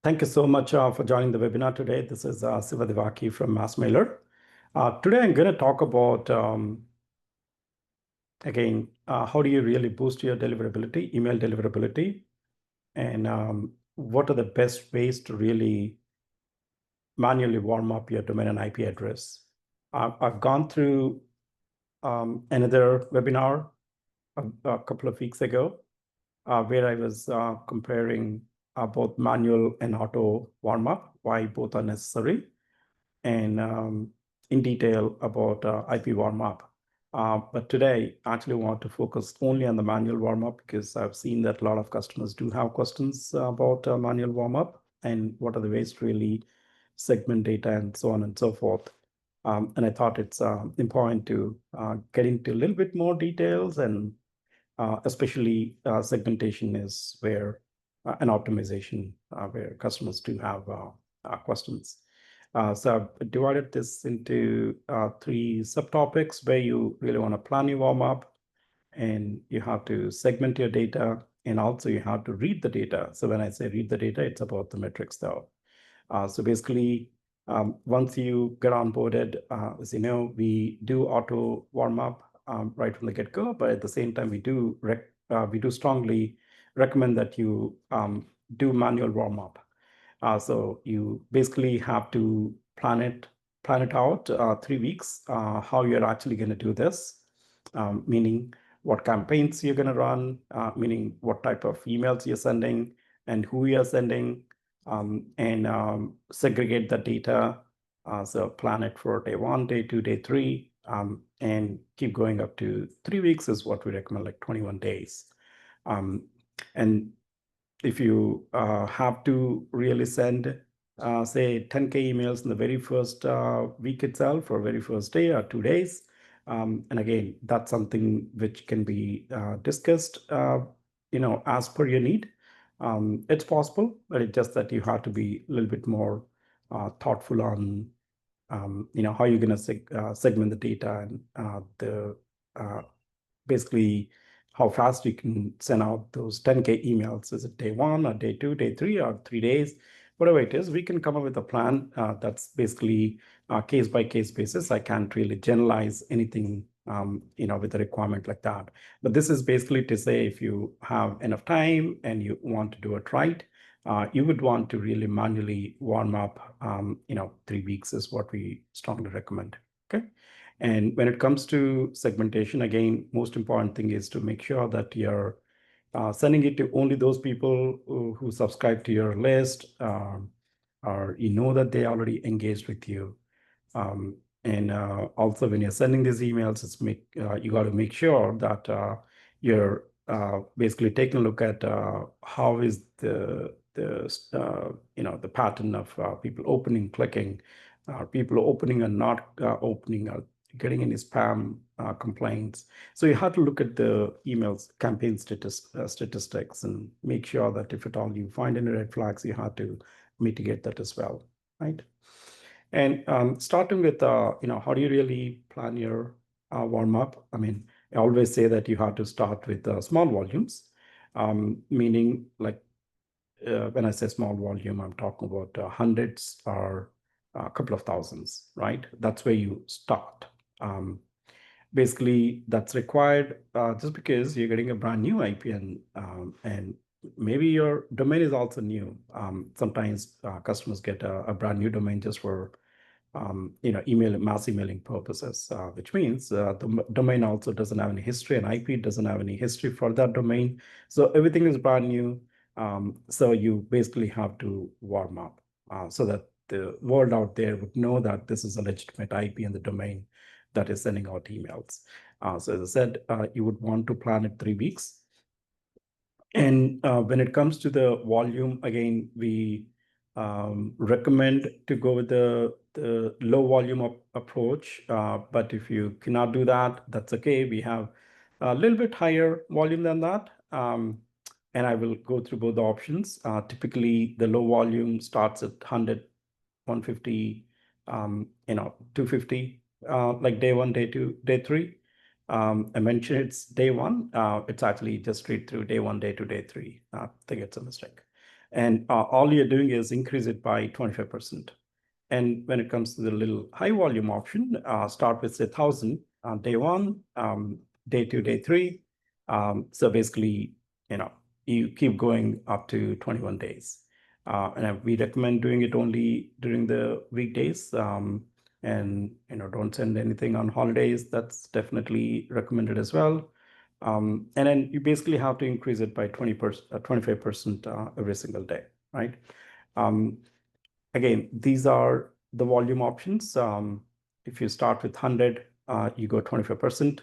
Thank you so much for joining the webinar today. This is 𝗟𝗲𝗧𝗧 from MassMailer. Today I'm going to talk about, again, how do you really boost your deliverability, email deliverability, and what are the best ways to really manually warm up your domain and IP address. I've gone through another webinar a couple of weeks ago where I was comparing both manual and auto warm-up, why both are necessary, and in detail about IP warm-up. But today, I actually want to focus only on the manual warm-up because I've seen that a lot of customers do have questions about manual warm-up and what are the ways to really segment data and so on and so forth. And I thought it's important to get into a little bit more details, and especially segmentation is where an optimization where customers do have questions. So I've divided this into 3 subtopics where you really want to plan your warm-up, and you have to segment your data, and also you have to read the data. So when I say read the data, it's about the metrics though. So basically, once you get onboarded, as you know, we do auto warm-up right from the get-go, but at the same time, we do strongly recommend that you do manual warm-up. So you basically have to plan it out 3 weeks, how you're actually going to do this, meaning what campaigns you're going to run, meaning what type of emails you're sending and who you're sending, and segregate the data. So plan it for day 1, day 2, day 3, and keep going up to 3 weeks is what we recommend, like 21 days. And if you have to really send, say, 10K emails in the very first week itself, or very first day or 2 days, and again, that's something which can be discussed, as per your need. It's possible, but it's just that you have to be a little bit more thoughtful on, how you're going to segment the data and basically how fast you can send out those 10K emails. Is it day 1 or day 2, day 3, or 3 days? Whatever it is, we can come up with a plan that's basically case by case basis. I can't really generalize anything, with a requirement like that. But this is basically to say, if you have enough time and you want to do it right, you would want to really manually warm up. 3 weeks is what we strongly recommend. Okay. And when it comes to segmentation, again, most important thing is to make sure that you're sending it to only those people who subscribe to your list, or that they already engaged with you. And also, when you're sending these emails, you got to make sure that you're basically taking a look at how is the pattern of people opening, clicking, people opening and not opening, or getting any spam complaints. So you have to look at the emails campaign statistics and make sure that if at all you find any red flags, you have to mitigate that as well, right? And starting with, how do you really plan your warm-up? I mean, I always say that you have to start with small volumes, meaning like when I say small volume, I'm talking about hundreds or a couple of thousands, right? That's where you start. Basically, that's required just because you're getting a brand new IP, and maybe your domain is also new. Sometimes customers get a brand new domain just for mass emailing purposes, which means the domain also doesn't have any history, and IP doesn't have any history for that domain. So everything is brand new. So you basically have to warm up so that the world out there would know that this is a legitimate IP in the domain that is sending out emails. So as I said, you would want to plan it 3 weeks. And when it comes to the volume, again, we recommend to go with the low volume approach. But if you cannot do that, that's okay. We have a little bit higher volume than that. And I will go through both the options. Typically, the low volume starts at 100, 150, 250, like day 1, day 2, day 3. I mentioned it's day 1. It's actually just straight through day 1, day 2, day 3. I think it's a mistake. And all you're doing is increase it by 25%. And when it comes to the little high volume option, start with say 1,000 on day one, day two, day three. So basically, you keep going up to 21 days. And we recommend doing it only during the weekdays. And don't send anything on holidays. That's definitely recommended as well. And then you basically have to increase it by 25% every single day, right? Again, these are the volume options. If you start with 100, you go 25%.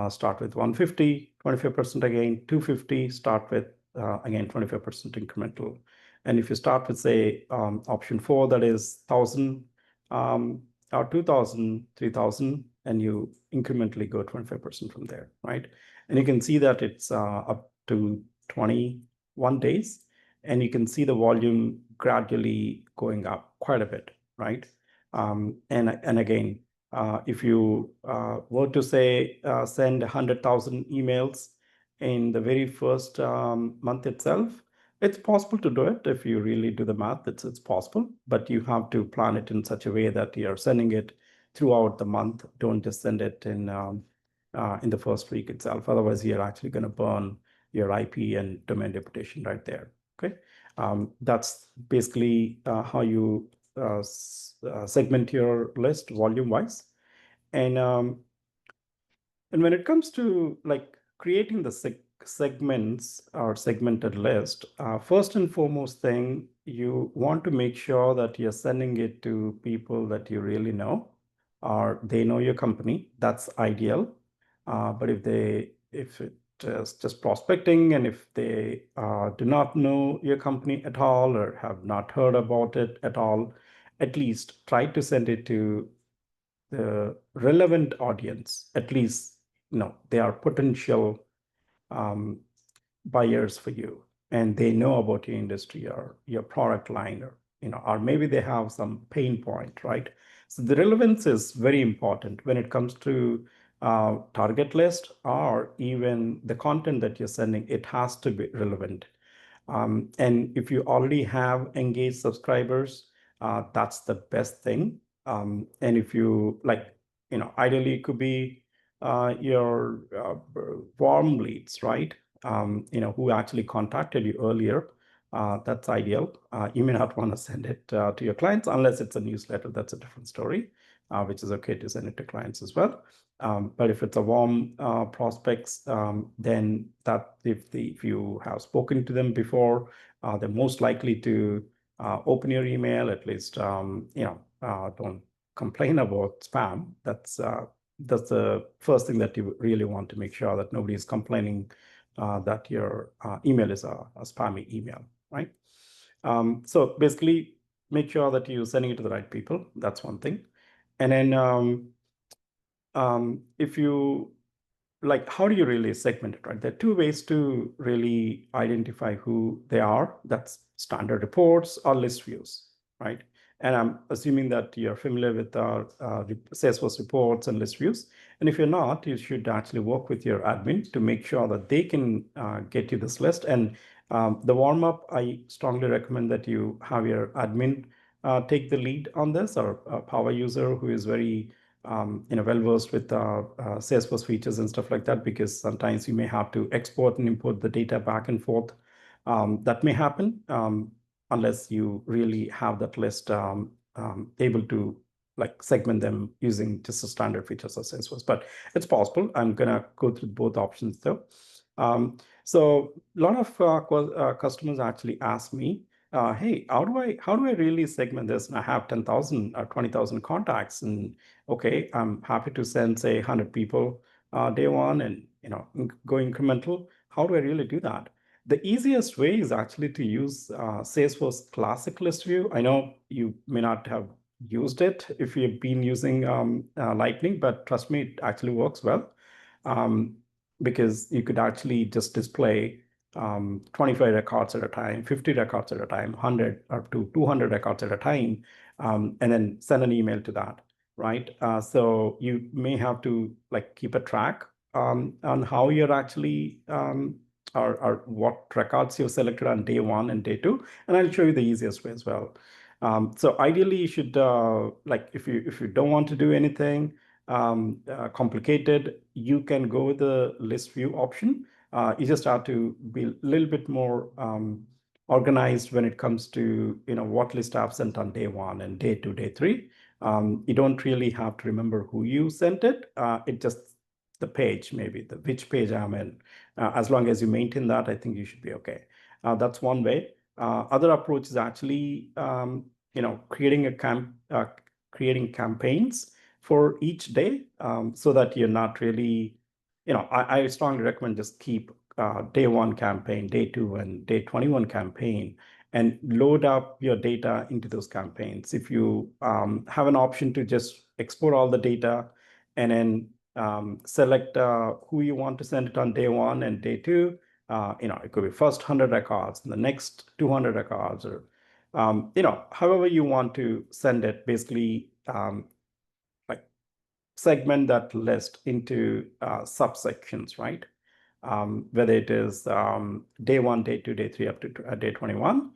Start with 150, 25% again. 250, start with, again, 25% incremental. And if you start with, say, option 4, that is 1,000, or 2,000, 3,000, and you incrementally go 25% from there, right? And you can see that it's up to 21 days. And you can see the volume gradually going up quite a bit, right? And again, if you were to say send 100,000 emails in the very first month itself, it's possible to do it. If you really do the math, it's possible, but you have to plan it in such a way that you're sending it throughout the month. Don't just send it in the first week itself. Otherwise, you're actually going to burn your IP and domain reputation right there. Okay, that's basically how you segment your list volume-wise. And when it comes to like creating the segments or segmented list, first and foremost thing, you want to make sure that you're sending it to people that you really know, or they know your company. That's ideal. But if it is just prospecting, and if they do not know your company at all or have not heard about it at all, at least try to send it to the relevant audience. At least they are potential buyers for you, and they know about your industry or your product line, or maybe they have some pain point, right? So the relevance is very important when it comes to target list, or even the content that you're sending. It has to be relevant. And if you already have engaged subscribers, that's the best thing. And if you ideally it could be your warm leads, right? Who actually contacted you earlier. That's ideal. You may not want to send it to your clients unless it's a newsletter. That's a different story, which is okay to send it to clients as well. But if it's a warm prospects, then that if you have spoken to them before, they're most likely to open your email. At least don't complain about spam. That's the first thing that you really want to make sure, that nobody is complaining that your email is a spammy email, right? So basically, make sure that you're sending it to the right people. That's one thing. And then if you how do you really segment it, right? There are two ways to really identify who they are. That's standard reports or list views, right? And I'm assuming that you're familiar with our Salesforce reports and list views. And if you're not, you should actually work with your admin to make sure that they can get you this list. And the warm-up, I strongly recommend that you have your admin take the lead on this, or a power user who is very well-versed with Salesforce features and stuff like that, because sometimes you may have to export and import the data back and forth. That may happen unless you really have that list able to segment them using just the standard features of Salesforce. But it's possible. I'm gonna go through both options though. So a lot of customers actually ask me, hey, how do I really segment this? And I have 10,000 or 20,000 contacts, and okay, I'm happy to send say 100 people day one, and go incremental. How do I really do that? The easiest way is actually to use Salesforce Classic List View. I know you may not have used it if you've been using Lightning, but trust me, it actually works well, because you could actually just display 25 records at a time, 50 records at a time, 100 up to 200 records at a time, and then send an email to that, right? So you may have to keep a track on how you're actually or what records you've selected on day 1 and day 2, and I'll show you the easiest way as well. So ideally, you should like if you don't want to do anything complicated, you can go with the list view option. You just have to be a little bit more organized when it comes to what list I've sent on day 1 and day 2, day 3. You don't really have to remember who you sent it. It just the page, maybe which page I'm in. As long as you maintain that, I think you should be okay. That's one way. Other approach is actually creating campaigns for each day, so that you're not really, I strongly recommend just keep day 1 campaign, day 2, and day 21 campaign, and load up your data into those campaigns. If you have an option to just export all the data and then select who you want to send it on day 1 and day 2, it could be first 100 records and the next 200 records, or however you want to send it. Basically, like segment that list into subsections, right? Whether it is day 1, day 2, day 3, up to day 21.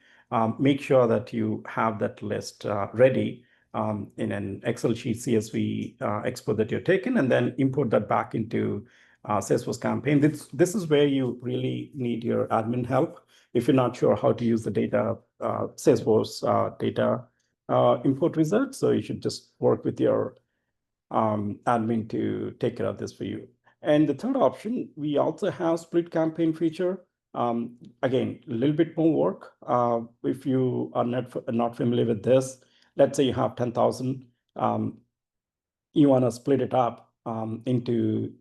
Make sure that you have that list ready in an Excel sheet CSV export that you're taking, and then import that back into Salesforce campaign. This is where you really need your admin help. If you're not sure how to use the data, Salesforce data import wizard, so you should just work with your admin to take care of this for you. And the third option, we also have split campaign feature. Again, a little bit more work. If you are not familiar with this, let's say you have 10,000, you want to split it up into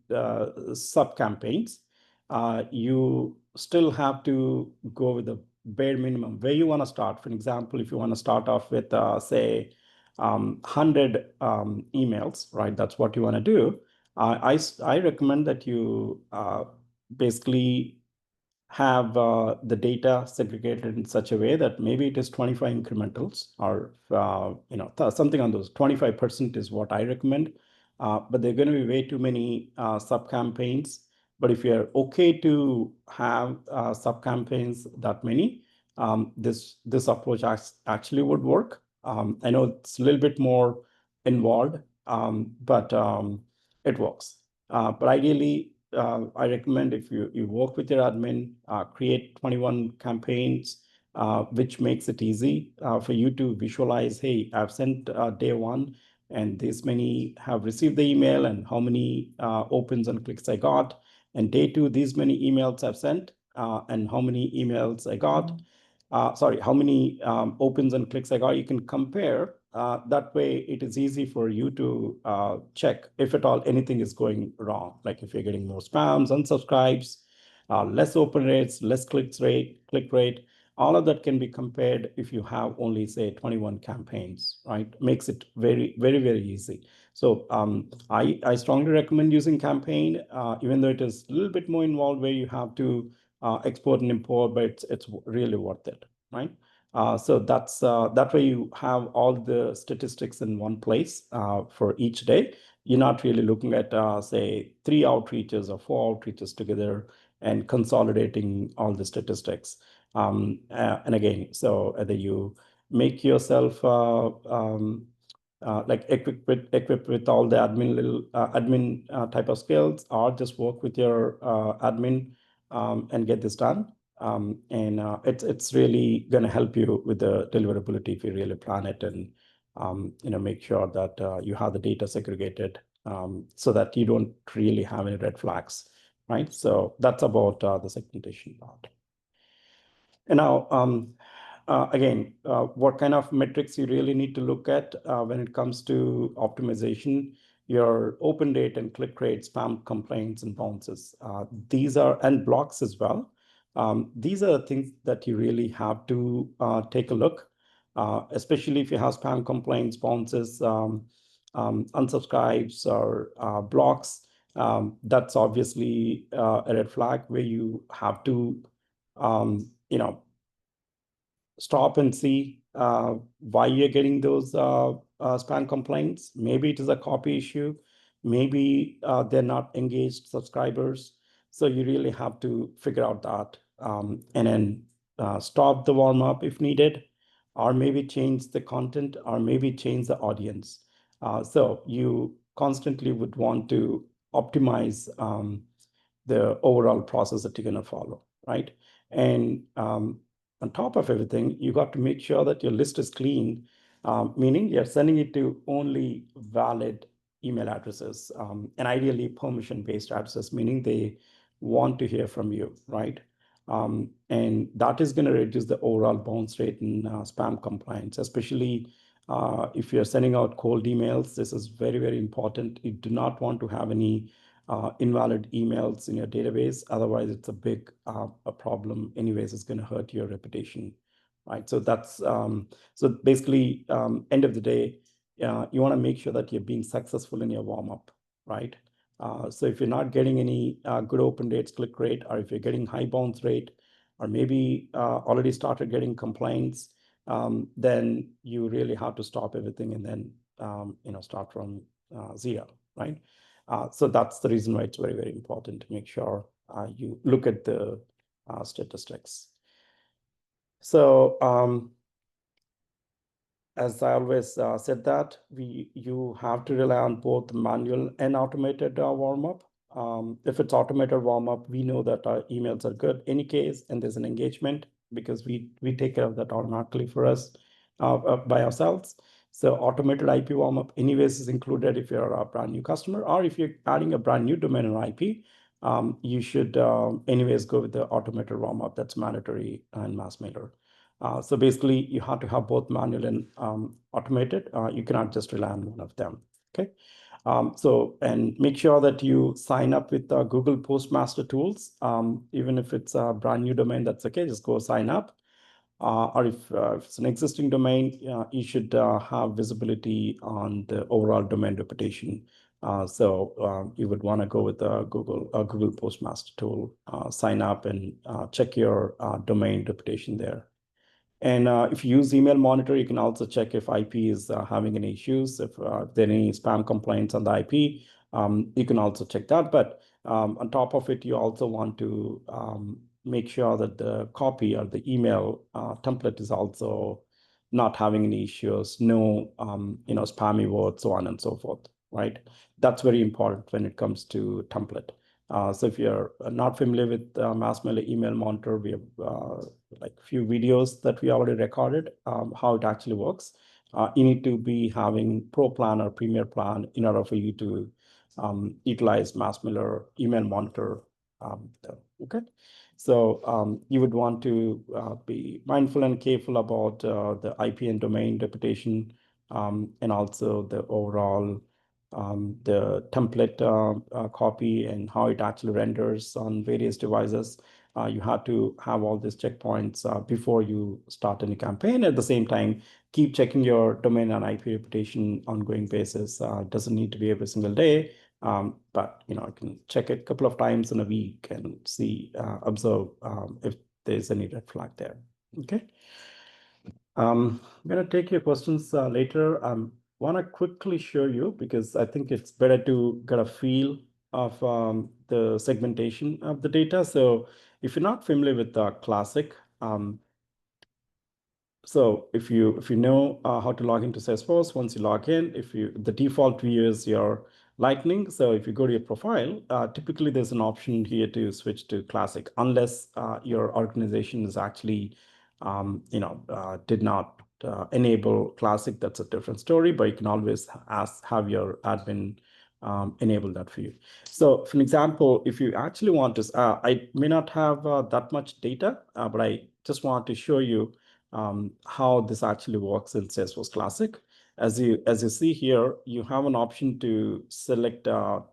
sub campaigns. You still have to go with the bare minimum where you want to start. For example, if you want to start off with say 100 emails, right? That's what you want to do. I recommend that you basically have the data segregated in such a way that maybe it is 25 incrementals, or something on those. 25% is what I recommend, but there are going to be way too many sub campaigns. But if you're okay to have sub campaigns that many, this approach actually would work. I know it's a little bit more involved, but it works. But ideally, I recommend if you work with your admin, create 21 campaigns, which makes it easy for you to visualize, hey, I've sent day 1, and this many have received the email, and how many opens and clicks I got. And day 2, these many emails I've sent, and how many emails I got. How many opens and clicks I got. You can compare. That way, it is easy for you to check if at all anything is going wrong. Like if you're getting more spams, unsubscribes, less open rates, less click rate. All of that can be compared if you have only, say, 21 campaigns, right? Makes it very, very, very easy. So I strongly recommend using campaign, even though it is a little bit more involved where you have to export and import, but it's really worth it, right? So that's that way you have all the statistics in one place for each day. You're not really looking at, say, 3 outreaches or 4 outreaches together and consolidating all the statistics. And again, so either you make yourself like equipped with all the admin type of skills, or just work with your admin and get this done. And it's really going to help you with the deliverability if you really plan it, and make sure that you have the data segregated so that you don't really have any red flags, right? So that's about the segmentation part. And now, again, what kind of metrics you really need to look at when it comes to optimization? Your open rate and click rate, spam complaints and bounces. These are, and blocks as well. These are things that you really have to take a look, especially if you have spam complaints, bounces, unsubscribes, or blocks. That's obviously a red flag where you have to stop and see why you're getting those spam complaints. Maybe it is a copy issue. Maybe they're not engaged subscribers. So you really have to figure out that and then stop the warm up if needed, or maybe change the content, or maybe change the audience. So you constantly would want to optimize the overall process that you're going to follow, right? And on top of everything, you got to make sure that your list is clean, meaning you're sending it to only valid email addresses, and ideally permission-based addresses, meaning they want to hear from you, right? And that is going to reduce the overall bounce rate in spam compliance, especially if you're sending out cold emails. This is very, very important. You do not want to have any invalid emails in your database. Otherwise, it's a big a problem. Anyways, it's going to hurt your reputation, right? So that's so basically, end of the day, you want to make sure that you're being successful in your warm up, right? So if you're not getting any good open rates, click rate, or if you're getting high bounce rate, or maybe already started getting complaints, then you really have to stop everything and then start from zero, right? So that's the reason why it's very, very important to make sure you look at the statistics. So as I always said that you have to rely on both manual and automated warm-up. If it's automated warm-up, we know that our emails are good in any case, and there's an engagement because we take care of that automatically for us by ourselves. So automated IP warm-up anyways is included if you're a brand new customer, or if you're adding a brand new domain and IP, you should anyways go with the automated warm-up. That's mandatory in MassMailer. So basically, you have to have both manual and automated. You cannot just rely on one of them. Okay. And make sure that you sign up with Google Postmaster tools. Even if it's a brand new domain, that's okay. Just go sign up. Or if it's an existing domain, you should have visibility on the overall domain reputation. So you would want to go with the Google Postmaster tool, sign up and check your domain reputation there. And if you use Email Monitor, you can also check if IP is having any issues, if there are any spam complaints on the IP, you can also check that. But on top of it, you also want to make sure that the copy or the email template is also not having any issues, no spammy words, so on and so forth, right? That's very important when it comes to template. So if you're not familiar with MassMailer Email Monitor, we have like a few videos that we already recorded, how it actually works. You need to be having Pro Plan or Premier Plan in order for you to utilize MassMailer Email Monitor. Okay, so you would want to be mindful and careful about the IP and domain reputation, and also the overall the template copy and how it actually renders on various devices. You have to have all these checkpoints before you start any campaign. At the same time, keep checking your domain and IP reputation ongoing basis. Doesn't need to be every single day, but you can check it a couple of times in a week and see, observe if there's any red flag there. Okay. I'm going to take your questions later. Want to quickly show you, because I think it's better to get a feel of the segmentation of the data. So if you're not familiar with Classic, so if you know how to log into Salesforce, once you log in, the default view is your Lightning. So if you go to your profile, typically there's an option here to switch to Classic, unless your organization is actually did not enable Classic. That's a different story, but you can always have your admin enable that for you. So for an example, if you actually want to, I may not have that much data, but I just want to show you how this actually works in Salesforce Classic. As you see here, you have an option to select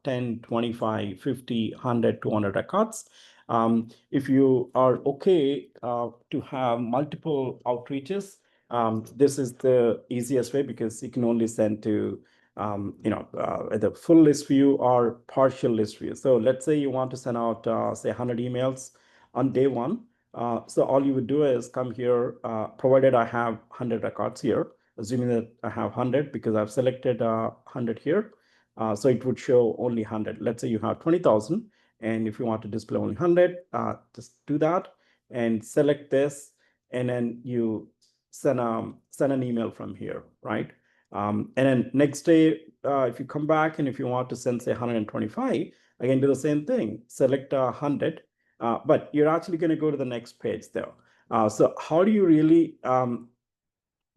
10, 25, 50, 100, 200 records. If you are okay to have multiple outreaches, this is the easiest way, because you can only send to the full list view or partial list view. So let's say you want to send out say 100 emails on day one. So all you would do is come here, provided I have 100 records here, assuming that I have 100 because I've selected 100 here. So it would show only 100. Let's say you have 20,000 And if you want to display only 100, just do that and select this, and then you send an email from here, right? And then next day, if you come back and if you want to send, say, 125, again, do the same thing. Select 100, but you're actually going to go to the next page there. So how do you really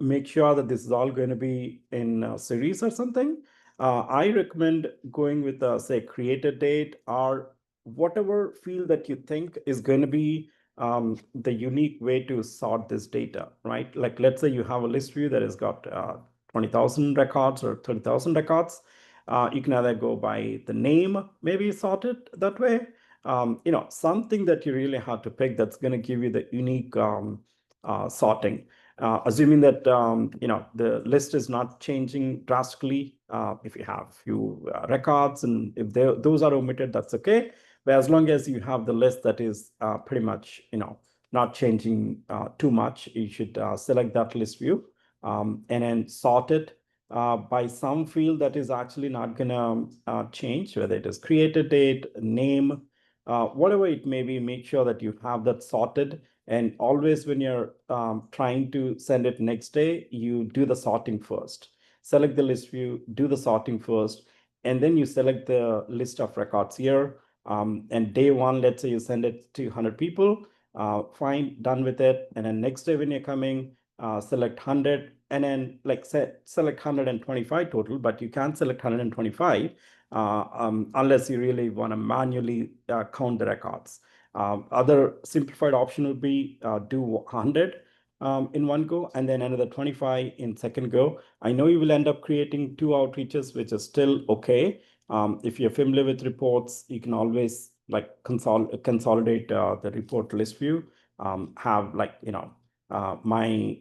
make sure that this is all going to be in a series or something? I recommend going with, say, create a date or whatever field that you think is going to be the unique way to sort this data, right? Like, let's say you have a list view that has got 20,000 records or 30,000 records. You can either go by the name, maybe sort it that way. Something that you really have to pick that's going to give you the unique sorting. Assuming that the list is not changing drastically. If you have few records and if those are omitted, that's okay. But as long as you have the list that is pretty much not changing too much, you should select that list view and then sort it by some field that is actually not gonna change, whether it is created date, name, whatever it may be. Make sure that you have that sorted. And always when you're trying to send it next day, you do the sorting first. Select the list view, do the sorting first, and then you select the list of records here. And day one, let's say you send it to 100 people, fine, done with it. And then next day when you're coming, select 100, and then select 125 total, but you can't select 125 unless you really want to manually count the records. Other simplified option would be do 100 in one go and then another 25 in second go. I know you will end up creating 2 outreaches, which is still okay. If you're familiar with reports, you can always consolidate the report list view, have my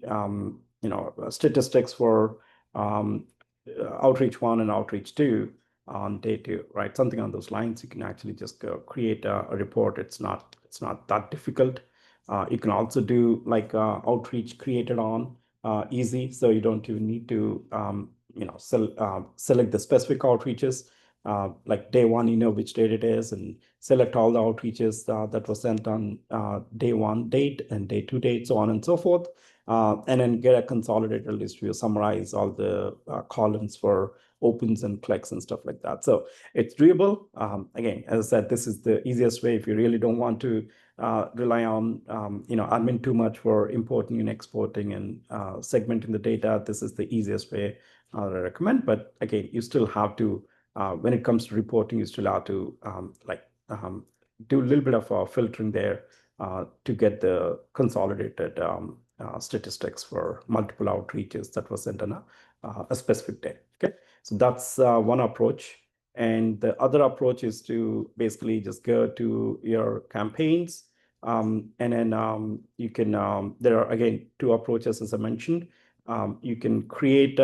statistics for outreach 1 and outreach 2 on day 2, right? Something on those lines. You can actually just go create a report. It's not that difficult. You can also do outreach created on easy, so you don't even need to select the specific outreaches. Like day 1, you know which date it is, and select all the outreaches that were sent on day 1 date and day 2 date, so on and so forth. And then get a consolidated list view, summarize all the columns for opens and clicks and stuff like that. So it's doable. Again, as I said, this is the easiest way if you really don't want to rely on admin too much for importing and exporting and segmenting the data. This is the easiest way I recommend. But again, you still have to, when it comes to reporting, you still have to do a little bit of filtering there to get the consolidated statistics for multiple outreaches that was sent on a specific day. Okay, so that's one approach. And the other approach is to basically just go to your campaigns. And then you can, there are again 2 approaches as I mentioned. You can create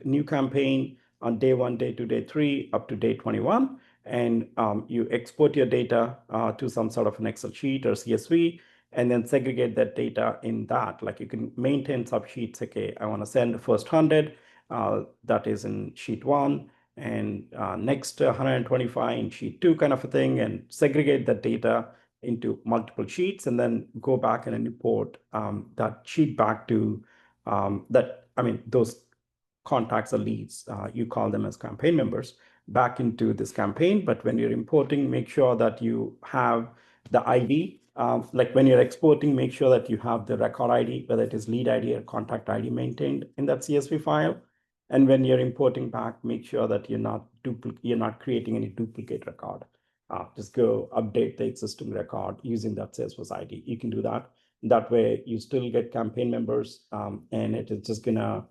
new campaign on day 1, day 2, day 3, up to day 21. And you export your data to some sort of an Excel sheet or CSV, and then segregate that data in that. Like you can maintain subsheets. Okay, I want to send the first 100, that is in sheet 1, and next 125 in sheet 2 kind of a thing, and segregate that data into multiple sheets, and then go back and import that sheet back to those contacts or leads, you call them as campaign members, back into this campaign. But when you're importing, make sure that you have the ID. Like when you're exporting, make sure that you have the record ID, whether it is lead ID or contact ID, maintained in that CSV file. And when you're importing back, make sure that you're not creating any duplicate record. Just go update the existing record using that Salesforce ID. You can do that. That way, you still get campaign members, and it is just gonna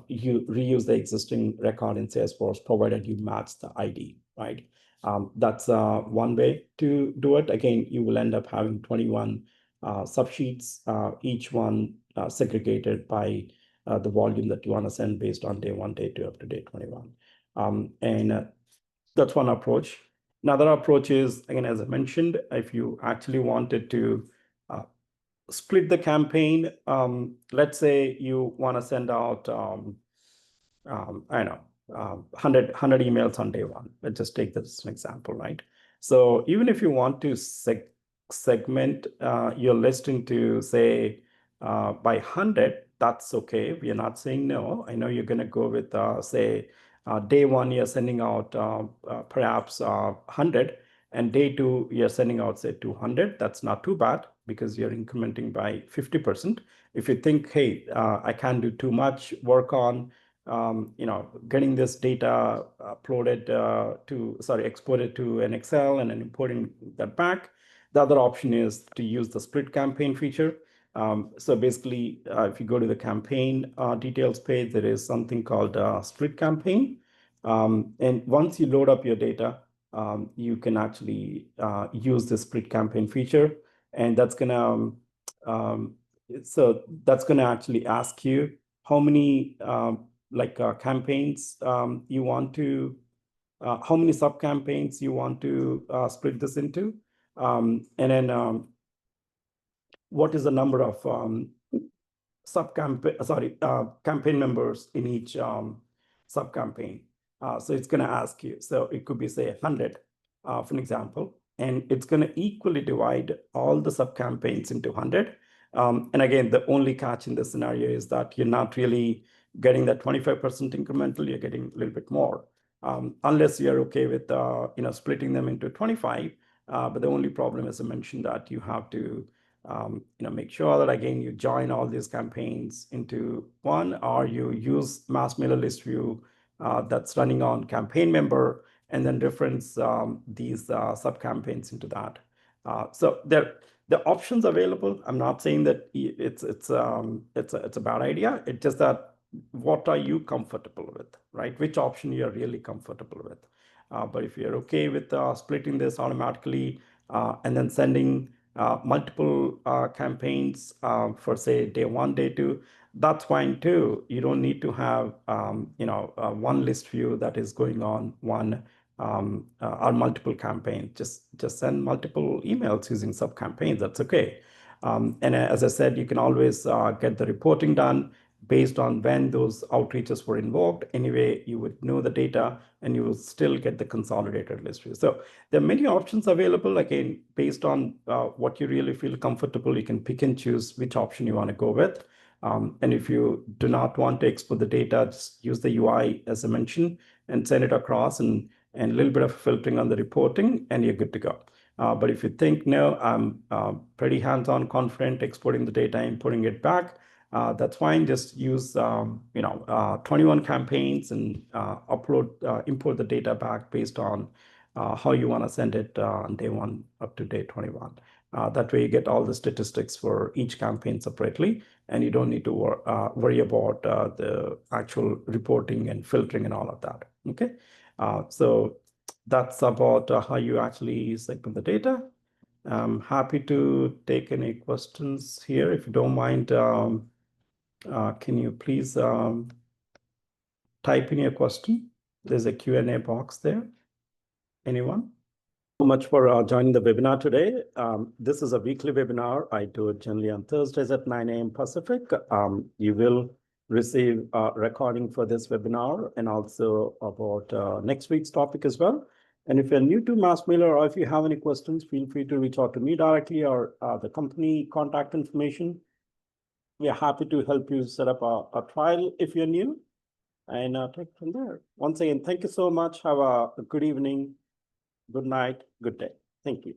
you reuse the existing record in Salesforce, provided you match the ID, right? That's one way to do it. Again, you will end up having 21 subsheets, each one segregated by the volume that you want to send based on day 1, day 2, up to day 21. And that's one approach. Another approach is, again, as I mentioned, if you actually wanted to split the campaign, let's say you want to send out, 100 emails on day 1. Let's just take this as an example, right? So even if you want to segment your list into, say, by 100, that's okay. We are not saying no. I know you're going to go with, say, day one, you're sending out perhaps 100, and day two, you're sending out, say, 200. That's not too bad because you're incrementing by 50%. If you think, hey, I can't do too much work on getting this data exported to an Excel and then importing that back. The other option is to use the split campaign feature. So basically, if you go to the campaign details page, there is something called split campaign. And once you load up your data, you can actually use the split campaign feature. And that's gonna actually ask you how many campaigns you want to, how many sub campaigns you want to split this into, and then what is the number of campaign members in each sub campaign. So it's going to ask you. So it could be, say, 100, for an example, and it's going to equally divide all the sub campaigns into 100. And again, the only catch in this scenario is that you're not really getting that 25% incremental. You're getting a little bit more, unless you're okay with splitting them into 25. But the only problem, as I mentioned, that you have to make sure that, again, you join all these campaigns into one, or you use MassMailer list view that's running on campaign member, and then reference these sub campaigns into that. So the options available. I'm not saying that it's a bad idea. It's just that, what are you comfortable with, right? Which option you're really comfortable with. But if you're okay with splitting this automatically and then sending multiple campaigns for, say, day one, day two, that's fine too. You don't need to have one list view that is going on one or multiple campaigns. Just send multiple emails using sub campaigns. That's okay. And as I said, you can always get the reporting done based on when those outreaches were invoked. Anyway, you would know the data and you will still get the consolidated list view. So there are many options available. Again, based on what you really feel comfortable, you can pick and choose which option you want to go with. And if you do not want to export the data, just use the UI, as I mentioned, and send it across, and a little bit of filtering on the reporting, and you're good to go. But if you think, no, I'm pretty hands-on confident exporting the data and putting it back, that's fine. Just use 21 campaigns and import the data back based on how you want to send it on day one up to day 21. That way you get all the statistics for each campaign separately, and you don't need to worry about the actual reporting and filtering and all of that. Okay, so that's about how you actually segment the data. I'm happy to take any questions here. If you don't mind, can you please type in your question? There's a Q&A box there. Anyone? So much for joining the webinar today. This is a weekly webinar. I do it generally on Thursdays at 9 a.m. Pacific. You will receive a recording for this webinar and also about next week's topic as well. And if you're new to MassMailer, or if you have any questions, feel free to reach out to me directly or the company contact information. We are happy to help you set up a trial if you're new, and take it from there. Once again, thank you so much. Have a good evening, good night, good day. Thank you.